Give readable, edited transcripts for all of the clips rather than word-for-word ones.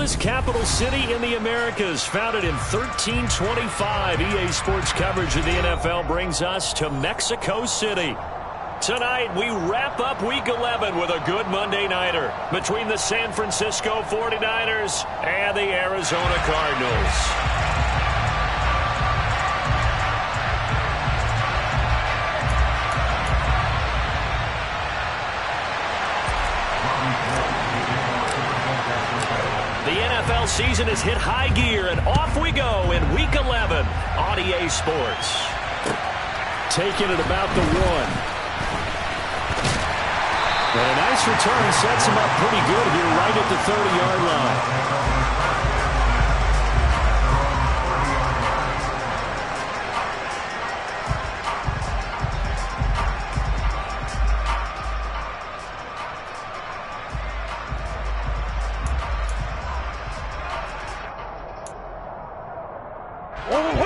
oldest capital city in the Americas, founded in 1325. EA Sports coverage of the NFL brings us to Mexico City. Tonight, we wrap up Week 11 with a good Monday nighter between the San Francisco 49ers and the Arizona Cardinals. The NFL season has hit high gear, and off we go in Week 11 on EA Sports. Taking it about the 1. And a nice return sets him up pretty good here right at the 30-yard line.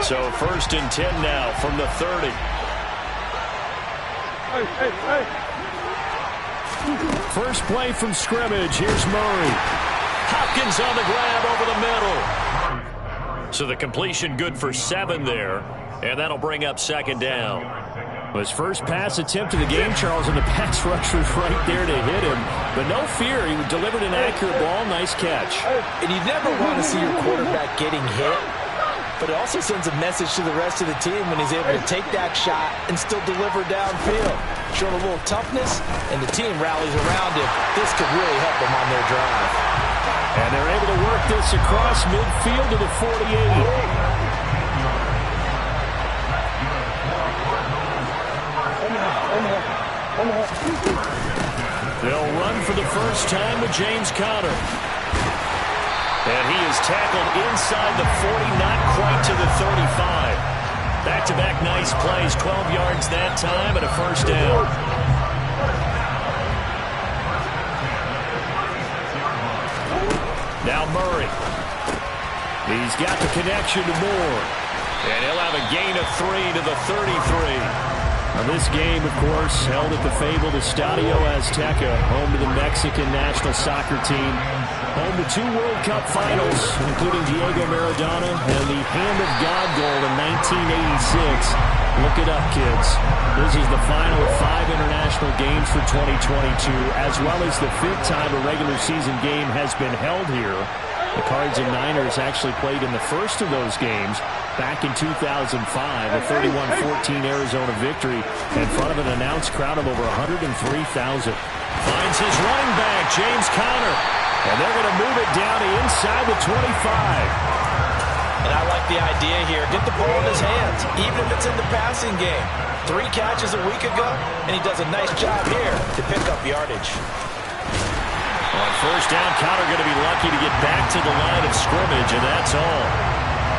So 1st and 10 now from the 30. First play from scrimmage. Here's Murray. Hopkins on the grab over the middle. So the completion good for 7 there. And that'll bring up 2nd down. His first pass attempt of the game, Charles, and the pass rusher's right there to hit him. But no fear, he delivered an accurate ball. Nice catch. And you never want to see your quarterback getting hit. But it also sends a message to the rest of the team when he's able to take that shot and still deliver downfield. Showing a little toughness, and the team rallies around him. This could really help them on their drive. And they're able to work this across midfield to the 48. They'll run for the first time with James Conner. And he is tackled inside the 40, not quite to the 35. Back-to-back nice plays, 12 yards that time and a first down. Now Murray. He's got the connection to Moore. And he'll have a gain of 3 to the 33. Now this game, of course, held at the fabled Estadio Azteca, home to the Mexican national soccer team. Home to 2 World Cup finals, including Diego Maradona and the Hand of God goal in 1986. Look it up, kids. This is the final of 5 international games for 2022, as well as the 5th time a regular season game has been held here. The Cards and Niners actually played in the first of those games back in 2005, a 31-14 Arizona victory in front of an announced crowd of over 103,000. Finds his running back, James Conner, and they're going to move it down to inside the 25. And I like the idea here. Get the ball in his hands, even if it's in the passing game. 3 catches a week ago, and he does a nice job here to pick up yardage. On first down, Conner going to be lucky to get back to the line of scrimmage, and that's all.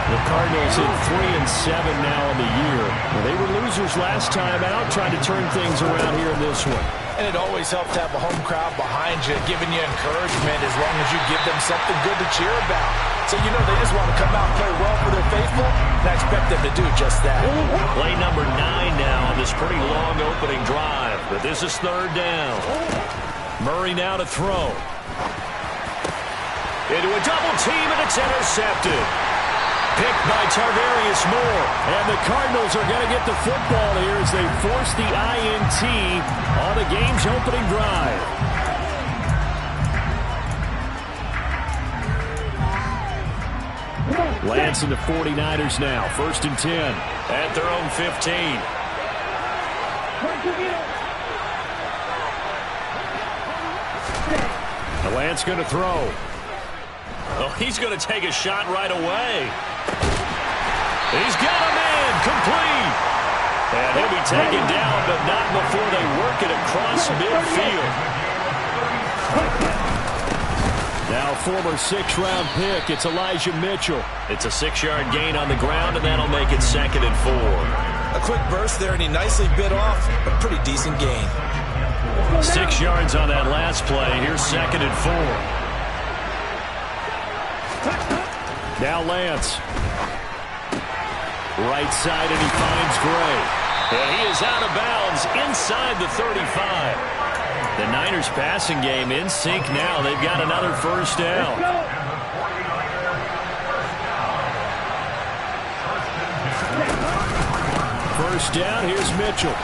The Cardinals in 3-7 now in the year. Well, they were losers last time out, trying to turn things around here in this one. And it always helps to have a home crowd behind you, giving you encouragement as long as you give them something good to cheer about. So you know they just want to come out and play well for their faithful, and I expect them to do just that. Play number 9 now on this pretty long opening drive, but this is 3rd down. Murray now to throw. Into a double team, and it's intercepted. Picked by Tarvarius Moore. And the Cardinals are going to get the football here as they force the INT on the game's opening drive. Lance and the 49ers now. 1st and 10 at their own 15. Lance going to throw. Oh, he's going to take a shot right away. He's got a man, complete. And he'll be taken down, but not before they work it across midfield. Now former 6th-round pick, it's Elijah Mitchell. It's a 6-yard gain on the ground, and that'll make it 2nd and 4. A quick burst there, and he nicely bit off a pretty decent gain. 6 yards on that last play. Here's 2nd and 4. Now Lance. Right side, and he finds Gray. And he is out of bounds inside the 35. The Niners passing game in sync now. They've got another first down. first down. Here's Mitchell.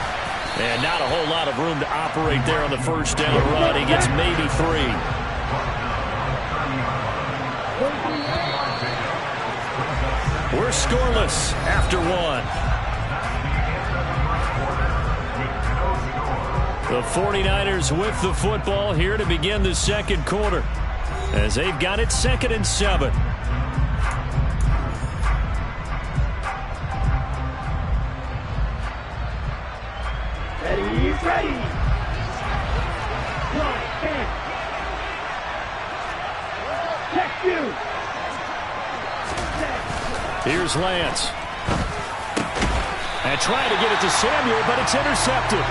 And not a whole lot of room to operate there on the first down run. He gets maybe 3. We're scoreless after 1. The 49ers with the football here to begin the second quarter, as they've got it 2nd and 7. He's ready. Check you. Here's Lance. And trying to get it to Samuel, but it's intercepted.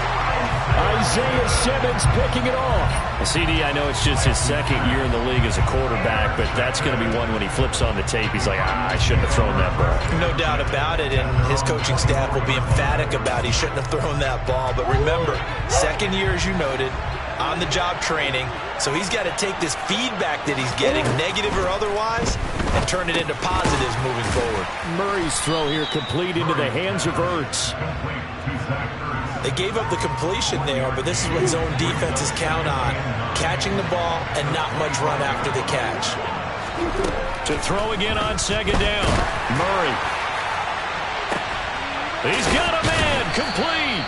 Isaiah Simmons picking it off. CD, I know it's just his 2nd year in the league as a quarterback, but that's going to be one when he flips on the tape. He's like, I shouldn't have thrown that ball. No doubt about it, and his coaching staff will be emphatic about he shouldn't have thrown that ball. But remember, 2nd year, as you noted, on-the-job training, so he's got to take this feedback that he's getting, negative or otherwise, and turn it into positives moving forward. Murray's throw here complete into the hands of Ertz. They gave up the completion there, but this is what zone defenses count on. Catching the ball and not much run after the catch. To throw again on 2nd down. Murray. He's got a man. Complete.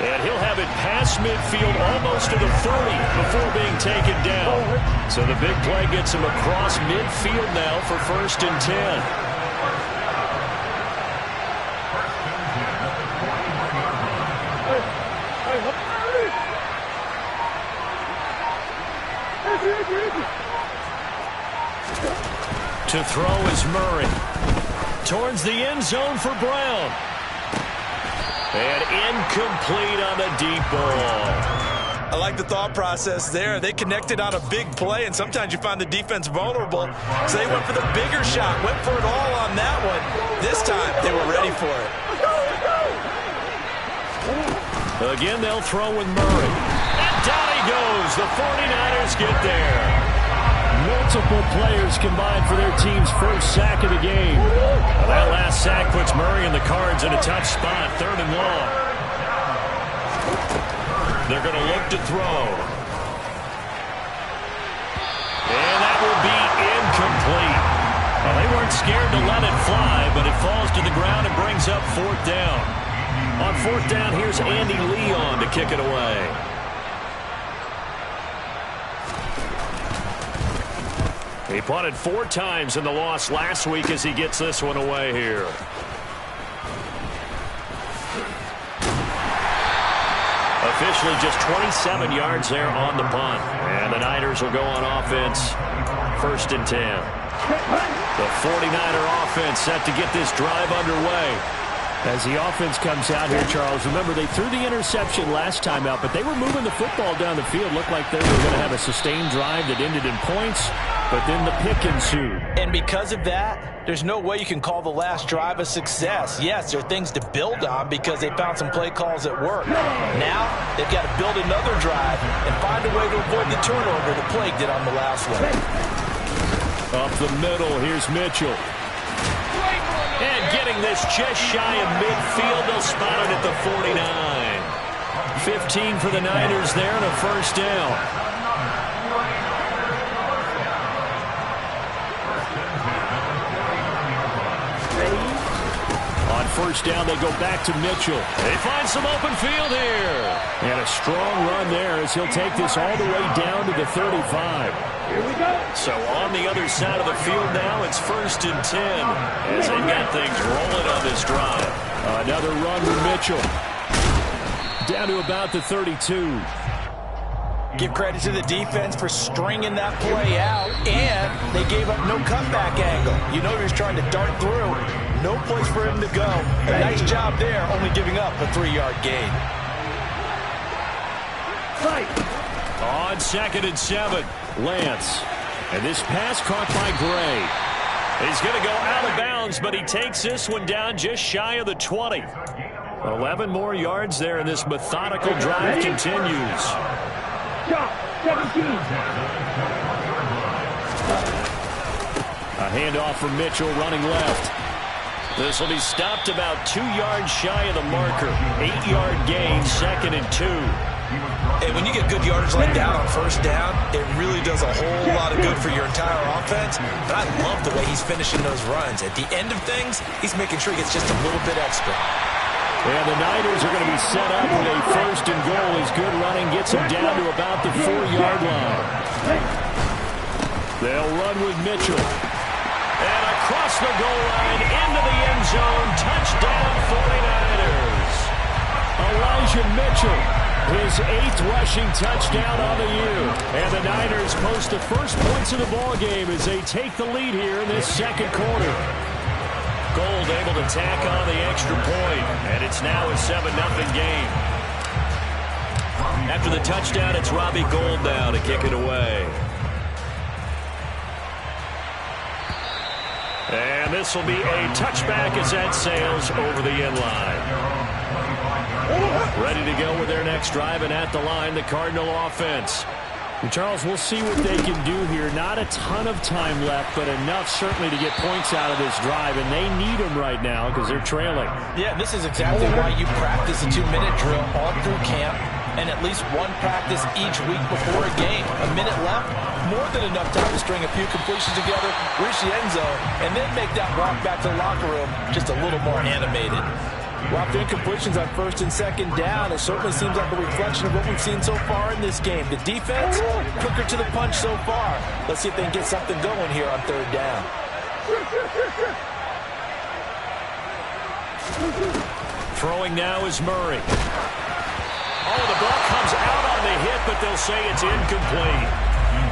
And he'll have it past midfield almost to the 30 before being taken down. So the big play gets him across midfield now for 1st and 10. To throw is Murray. Towards the end zone for Brown. And incomplete on the deep ball. I like the thought process there. They connected on a big play, and sometimes you find the defense vulnerable. So they went for the bigger shot, went for it all on that one. This time, they were ready for it. Again, they'll throw with Murray. And down he goes. The 49ers get there. Multiple players combined for their team's first sack of the game. Well, that last sack puts Murray and the Cards in a tough spot, 3rd and long. They're going to look to throw. And that will be incomplete. Well, they weren't scared to let it fly, but it falls to the ground and brings up 4th down. On 4th down, here's Andy Leon to kick it away. He punted 4 times in the loss last week as he gets this one away here. Officially just 27 yards there on the punt. And the Niners will go on offense, 1st and 10. The 49er offense set to get this drive underway. As the offense comes out here, Charles, remember they threw the interception last time out, but they were moving the football down the field. Looked like they were going to have a sustained drive that ended in points, but then the pick ensued. And because of that, there's no way you can call the last drive a success. Yes, there are things to build on because they found some play calls that work. Now, they've got to build another drive and find a way to avoid the turnover the plague did on the last one. Up the middle, here's Mitchell. And getting this just shy of midfield, they'll spot it at the 49. 15 for the Niners there and a 1st down. On 1st down, they go back to Mitchell. They find some open field here. And a strong run there as he'll take this all the way down to the 35. Here we go. So on the other side of the field now, it's 1st and 10 as they've got things rolling on this drive. Another run with Mitchell. Down to about the 32. Give credit to the defense for stringing that play out, and they gave up no cutback angle. You know he was trying to dart through. No place for him to go. A nice job there, only giving up a 3-yard gain. Fight. On 2nd and 7, Lance. And this pass caught by Gray. He's going to go out of bounds, but he takes this one down just shy of the 20. 11 more yards there, and this methodical drive continues. Shot. 17. A handoff from Mitchell running left. This will be stopped about 2 yards shy of the marker. 8-yard gain, 2nd and 2. Hey, when you get good yardage like that on first down, it really does a whole lot of good for your entire offense. But I love the way he's finishing those runs. At the end of things, he's making sure he gets just a little bit extra. And the Niners are going to be set up with a 1st and goal as good running gets them down to about the 4-yard line. They'll run with Mitchell. And across the goal line, into the end zone, touchdown 49ers. Elijah Mitchell, his 8th rushing touchdown on the year. And the Niners post the first points of the ballgame as they take the lead here in this 2nd quarter. Gold able to tack on the extra point, and it's now a 7-0 game. After the touchdown, it's Robbie Gould now to kick it away. And this will be a touchback as that sails over the end line. Ready to go with their next drive, and at the line, the Cardinal offense. And Charles, we'll see what they can do here. Not a ton of time left, but enough certainly to get points out of this drive, and they need them right now because they're trailing. Yeah, this is exactly why you practice a 2-minute drill all through camp and at least one practice each week before a game. A minute left, more than enough time to string a few completions together, reach the end zone, and then make that walk back to the locker room just a little more animated. Well, after incompletions on 1st and 2nd down, it certainly seems like a reflection of what we've seen so far in this game. The defense, quicker to the punch so far. Let's see if they can get something going here on 3rd down. Throwing now is Murray. Oh, the ball comes out on the hit, but they'll say it's incomplete.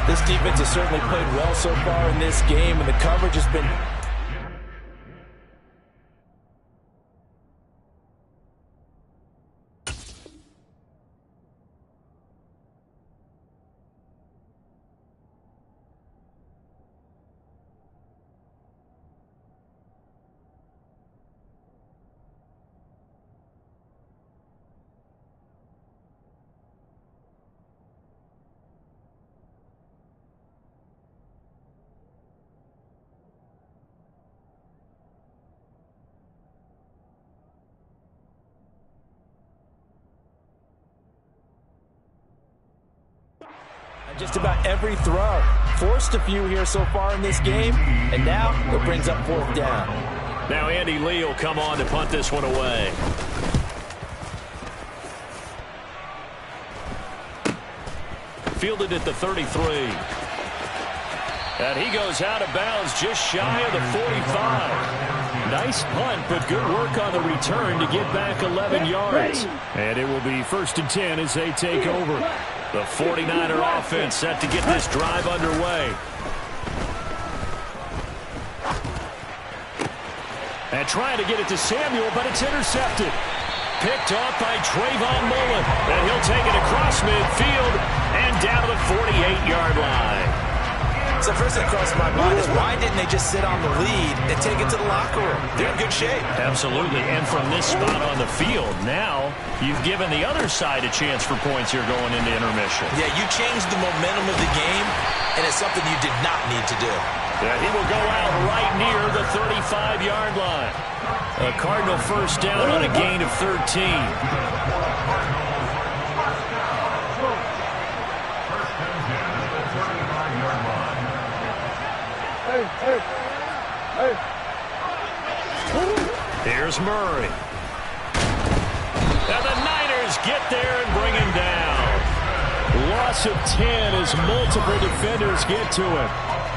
This defense has certainly played well so far in this game, and the coverage has been... Just about every throw. Forced a few here so far in this game, and now it brings up 4th down. Now Andy Lee will come on to punt this one away. Fielded at the 33. And he goes out of bounds just shy of the 45. Nice punt, but good work on the return to get back 11 yards. And it will be 1st and 10 as they take over. The 49er offense set to get this drive underway. And trying to get it to Samuel, but it's intercepted. Picked off by Trayvon Mullen. And he'll take it across midfield and down to the 48-yard line. So first thing that crossed my mind is why didn't they just sit on the lead and take it to the locker room? They're in good shape. Absolutely. And from this spot on the field, now you've given the other side a chance for points here going into intermission. Yeah, you changed the momentum of the game, and it's something you did not need to do. Yeah, he will go out right near the 35-yard line. A Cardinal 1st down on a gain of 13. Here's Murray. And the Niners get there and bring him down. Loss of 10 as multiple defenders get to him.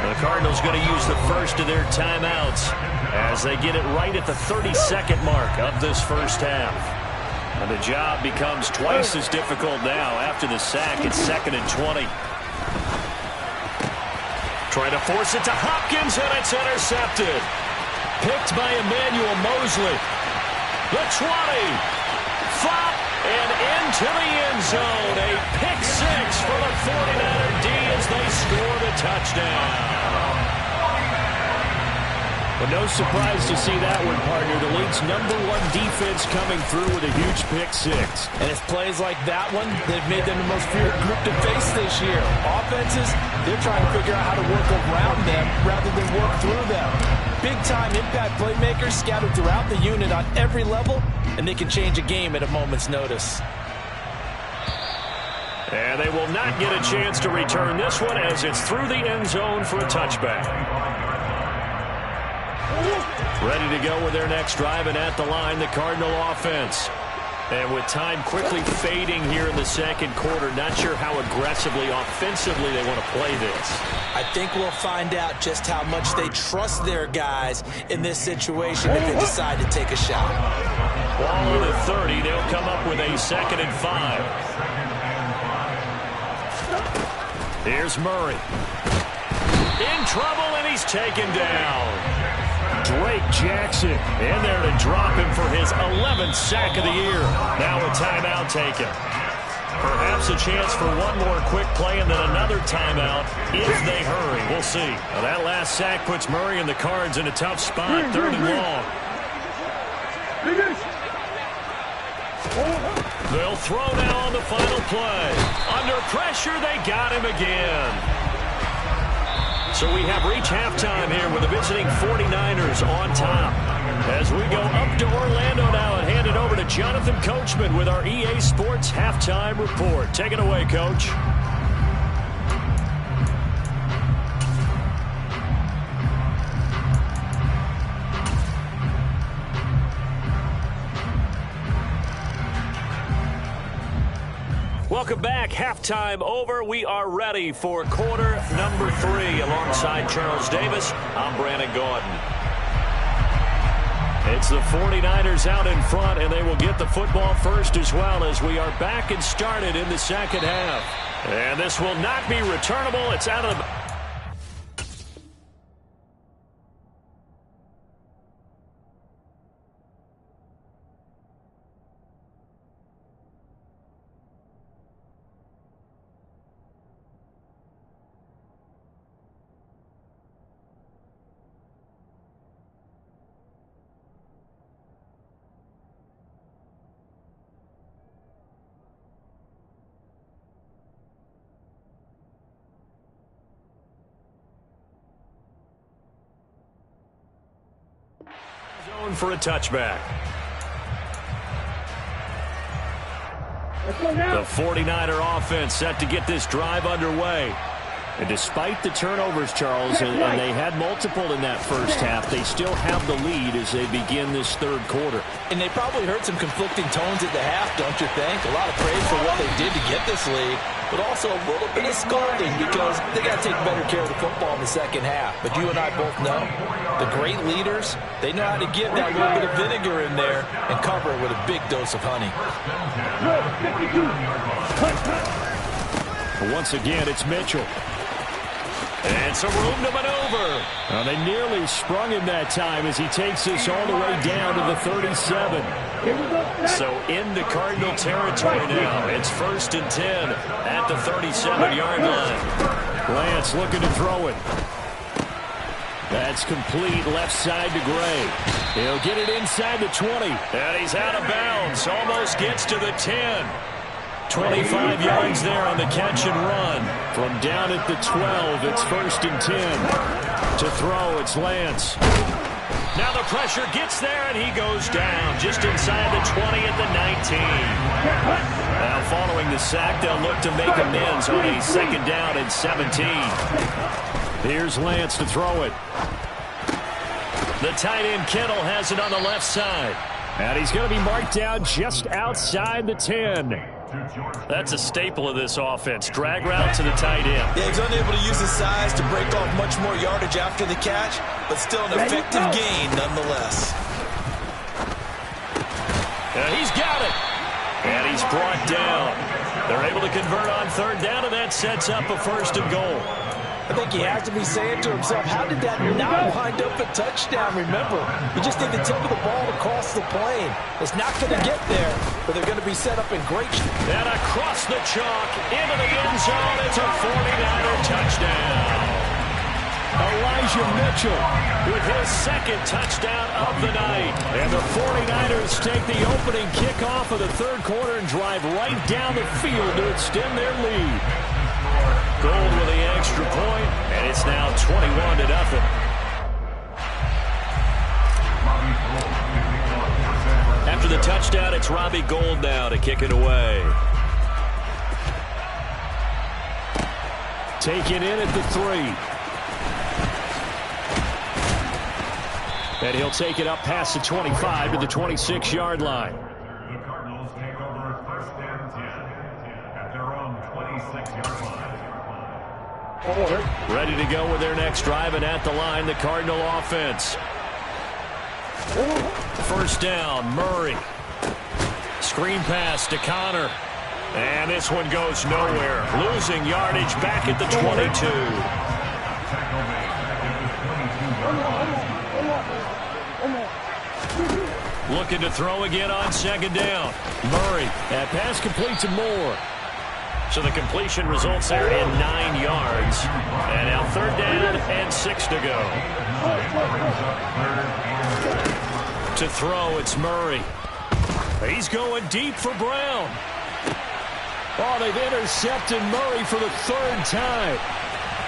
The Cardinals going to use the first of their timeouts as they get it right at the 32nd mark of this first half. And the job becomes twice as difficult now after the sack. It's 2nd and 20. Trying to force it to Hopkins, and it's intercepted. Picked by Emmanuel Mosley. The 20. Flop, and into the end zone. A pick 6 for the 49er D as they score the touchdown. Well, no surprise to see that one, partner. The league's #1 defense coming through with a huge pick-6. And it's plays like that one that have made them the most feared group to face this year. Offenses, they're trying to figure out how to work around them rather than work through them. Big-time impact playmakers scattered throughout the unit on every level, and they can change a game at a moment's notice. And they will not get a chance to return this one as it's through the end zone for a touchback. Ready to go with their next drive, and at the line, the Cardinal offense. And with time quickly fading here in the second quarter, not sure how aggressively, offensively they want to play this. I think we'll find out just how much they trust their guys in this situation if they decide to take a shot. Ball on the 30, they'll come up with a 2nd and 5. Here's Murray. In trouble, and he's taken down. Drake Jackson in there to drop him for his 11th sack of the year. Now a timeout taken. Perhaps a chance for one more quick play and then another timeout if they hurry. We'll see. Now that last sack puts Murray and the Cards in a tough spot, 3rd and long. They'll throw now on the final play. Under pressure, they got him again. So we have reached halftime here with the visiting 49ers on top. As we go up to Orlando now and hand it over to Jonathan Coachman with our EA Sports Halftime Report. Take it away, Coach. Welcome back. Halftime over. We are ready for quarter number 3. Alongside Charles Davis, I'm Brandon Gaudin. It's the 49ers out in front, and they will get the football first as well as we are back and started in the second half. And this will not be returnable. It's out of the... zone for a touchback. The 49er offense set to get this drive underway. And despite the turnovers, Charles, and they had multiple in that first half, they still have the lead as they begin this third quarter. And they probably heard some conflicting tones at the half, don't you think? A lot of praise for what they did to get this lead, but also a little bit of scolding because they got to take better care of the football in the second half. But you and I both know the great leaders, they know how to give that little bit of vinegar in there and cover it with a big dose of honey. Once again, it's Mitchell. And some room to maneuver. Well, they nearly sprung him that time as he takes this all the way down to the 37. So into Cardinal territory now. It's 1st and 10 at the 37-yard line. Lance looking to throw it. That's complete left side to Gray. He'll get it inside the 20. And he's out of bounds. Almost gets to the 10. 25 yards there on the catch and run. From down at the 12, it's 1st and 10. To throw, it's Lance. Now the pressure gets there, and he goes down just inside the 20 at the 19. Now following the sack, they'll look to make amends on a 2nd down and 17. Here's Lance to throw it. The tight end Kittle has it on the left side. And he's going to be marked down just outside the 10. That's a staple of this offense. Drag route to the tight end. Yeah, he's unable to use his size to break off much more yardage after the catch, but still an effective gain nonetheless. And he's got it. And he's brought down. They're able to convert on 3rd down, and that sets up a 1st and goal. I think he has to be saying to himself, how did that not wind up a touchdown? Remember, you just need the tip of the ball to cross the plane. It's not going to get there, but they're going to be set up in great shape. And across the chalk, into the end zone, it's a 49er touchdown. Mitchell with his second touchdown of the night. And the 49ers take the opening kickoff of the third quarter and drive right down the field to extend their lead. Gold with the extra point, and it's now 21-0. After the touchdown, it's Robbie Gould now to kick it away. Taken in at the 3. And he'll take it up past the 25 to the 26-yard line. The Cardinals take over first and 10 at their own 26-yard line. Ready to go with their next drive, and at the line, the Cardinal offense. First down, Murray. Screen pass to Connor. And this one goes nowhere. Losing yardage back at the 22. Looking to throw again on second down. Murray. That pass complete to Moore. So the completion results there in 9 yards. And now third down and 6 to go. To throw, it's Murray. He's going deep for Brown. Oh, they've intercepted Murray for the third time.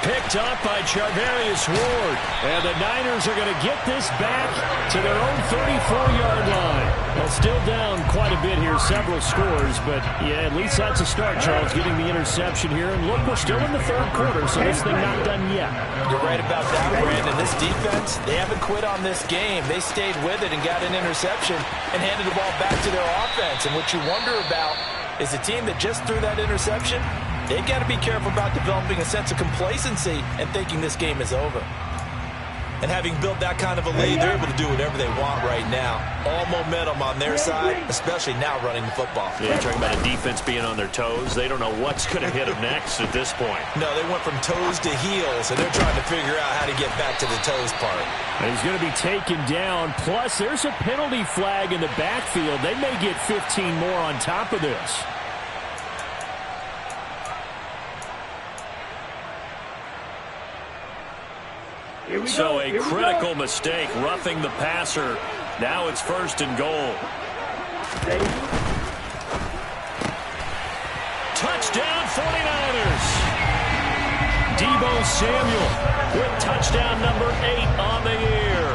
Picked up by Charvarius Ward. And the Niners are going to get this back to their own 34-yard line. Well, still down quite a bit here, several scores. But, yeah, at least that's a start, Charles, getting the interception here. And look, we're still in the third quarter, so this thing not done yet. You're right about that, Brandon. This defense, they haven't quit on this game. They stayed with it and got an interception and handed the ball back to their offense. And what you wonder about is the team that just threw that interception, they got to be careful about developing a sense of complacency and thinking this game is over. And having built that kind of a lead, they're able to do whatever they want right now. All momentum on their side, especially now running the football. Yeah, talking about a defense being on their toes. They don't know what's going to hit them next at this point. No, they went from toes to heels, and they're trying to figure out how to get back to the toes part. And he's going to be taken down. Plus, there's a penalty flag in the backfield. They may get 15 more on top of this. So a critical mistake, roughing the passer. Now it's first and goal. Touchdown 49ers. Deebo Samuel with touchdown number 8 on the year.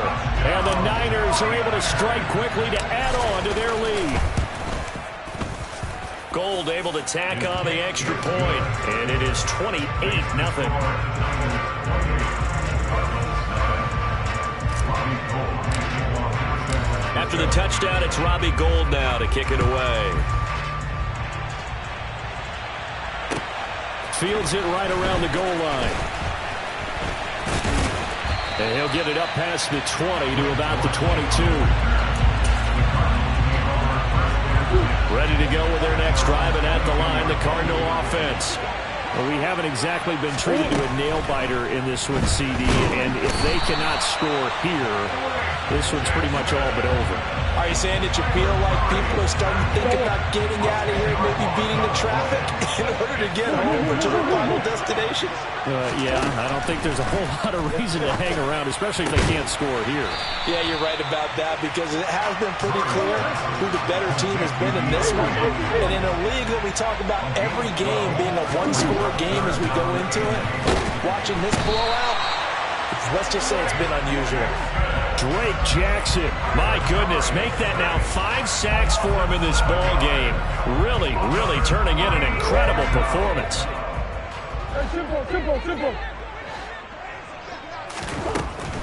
And the Niners are able to strike quickly to add on to their lead. Gould able to tack on the extra point. And it is 28-0. After the touchdown, it's Robbie Gould now to kick it away. Fields it right around the goal line. And he'll get it up past the 20 to about the 22. Ready to go with their next drive, and at the line, the Cardinal offense. Well, we haven't exactly been treated to a nail-biter in this one, CD, and if they cannot score here, this one's pretty much all but over. Are you saying that you feel like people are starting to think about getting out of here, maybe beating the traffic in order to get home or to their final destination? Yeah, I don't think there's a whole lot of reason to hang around, especially if they can't score here. Yeah, you're right about that, because it has been pretty clear who the better team has been in this one. And in a league that we talk about every game being a one-score game as we go into it, watching this blowout, let's just say it's been unusual. Drake Jackson, my goodness, make that now 5 sacks for him in this ball game. Really, really turning in an incredible performance. Simple.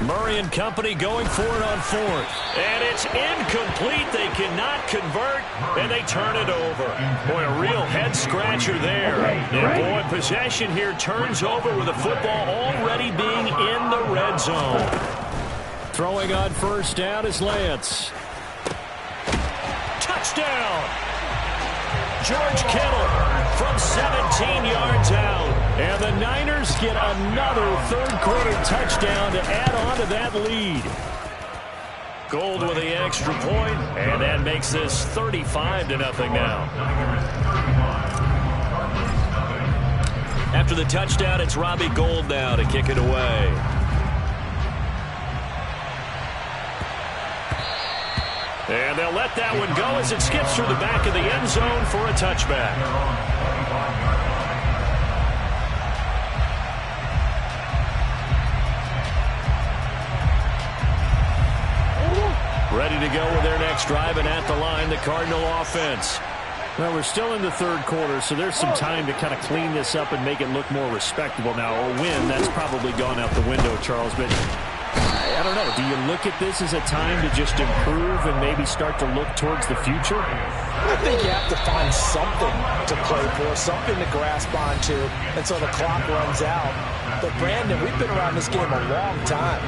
Murray and company going for it on fourth. And it's incomplete. They cannot convert, and they turn it over. Boy, a real head-scratcher there. And, boy, possession here turns over with the football already being in the red zone. Throwing on first down is Lance. Touchdown! George Kittle from 17 yards out. And the Niners get another third-quarter touchdown to add on to that lead. Gould with the extra point, and that makes this 35-0 now. After the touchdown, it's Robbie Gould now to kick it away. And they'll let that one go as it skips through the back of the end zone for a touchback. Ready to go with their next drive, and at the line, the Cardinal offense. Well, we're still in the third quarter, so there's some time to kind of clean this up and make it look more respectable now. A win, that's probably gone out the window, Charles, but I don't know. Do you look at this as a time to just improve and maybe start to look towards the future? I think you have to find something to play for, something to grasp onto until the clock runs out. But, Brandon, we've been around this game a long time.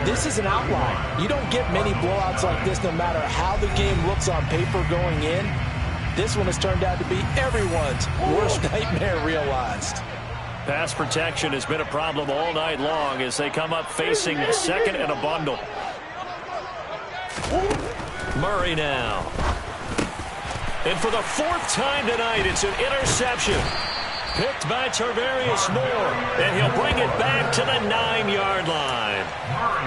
This is an outlier. You don't get many blowouts like this no matter how the game looks on paper going in. This one has turned out to be everyone's worst nightmare realized. Pass protection has been a problem all night long as they come up facing a second and a bundle. Murray now. And for the fourth time tonight, it's an interception. Picked by Tarvarius Moore, and he'll bring it back to the 9-yard line.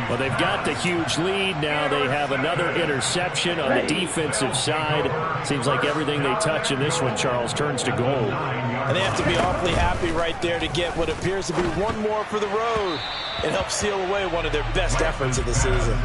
Well, they've got the huge lead. Now they have another interception on the defensive side. Seems like everything they touch in this one, Charles, turns to gold. And they have to be awfully happy right there to get what appears to be one more for the road. It helps seal away one of their best efforts of the season.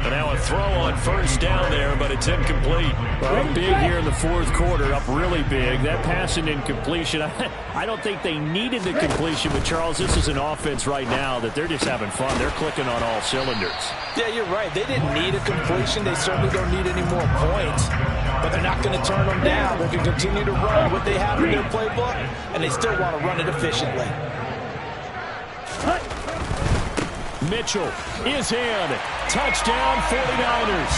And now a throw on first down there, but it's incomplete. Well, big here in the fourth quarter, up really big. That pass and incompletion, I don't think they needed the completion, but Charles, this is an offense right now that they're just having fun. They're clicking on all cylinders. Yeah, you're right. They didn't need a completion. They certainly don't need any more points. But they're not going to turn them down. They can continue to run what they have in their playbook, and they still want to run it efficiently. Mitchell is in. Touchdown, 49ers.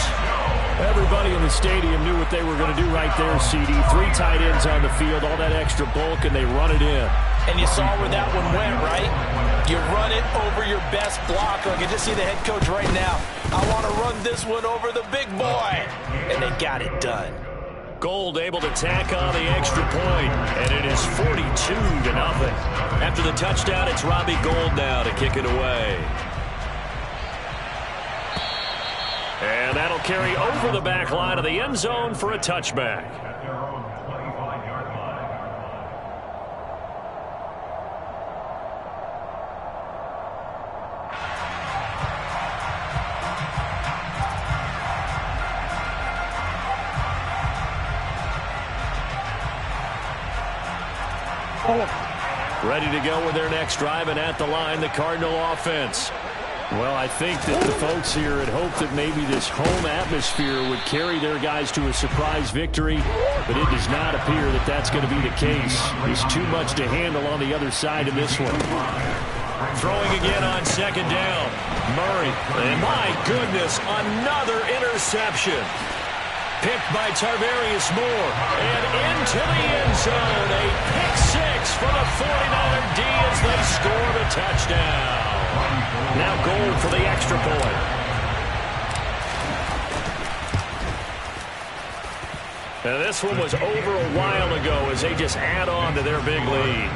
Everybody in the stadium knew what they were going to do right there, CD. 3 tight ends on the field, all that extra bulk, and they run it in. And you saw where that one went, right? You run it over your best blocker. I can just see the head coach right now. I want to run this one over the big boy. And they got it done. Gold able to tack on the extra point, and it is 42-0. After the touchdown, it's Robbie Gould now to kick it away. And that'll carry over the back line of the end zone for a touchback. At their own 25-yard line. Ready to go with their next drive, and at the line, the Cardinal offense. Well, I think that the folks here had hoped that maybe this home atmosphere would carry their guys to a surprise victory, but it does not appear that that's going to be the case. There's too much to handle on the other side of this one. Throwing again on second down. Murray, and my goodness, another interception. Picked by Tarvarius Moore, and into the end zone. A pick six for the 49er D as they score the touchdown. Now Gold for the extra point. Now this one was over a while ago as they just add on to their big lead.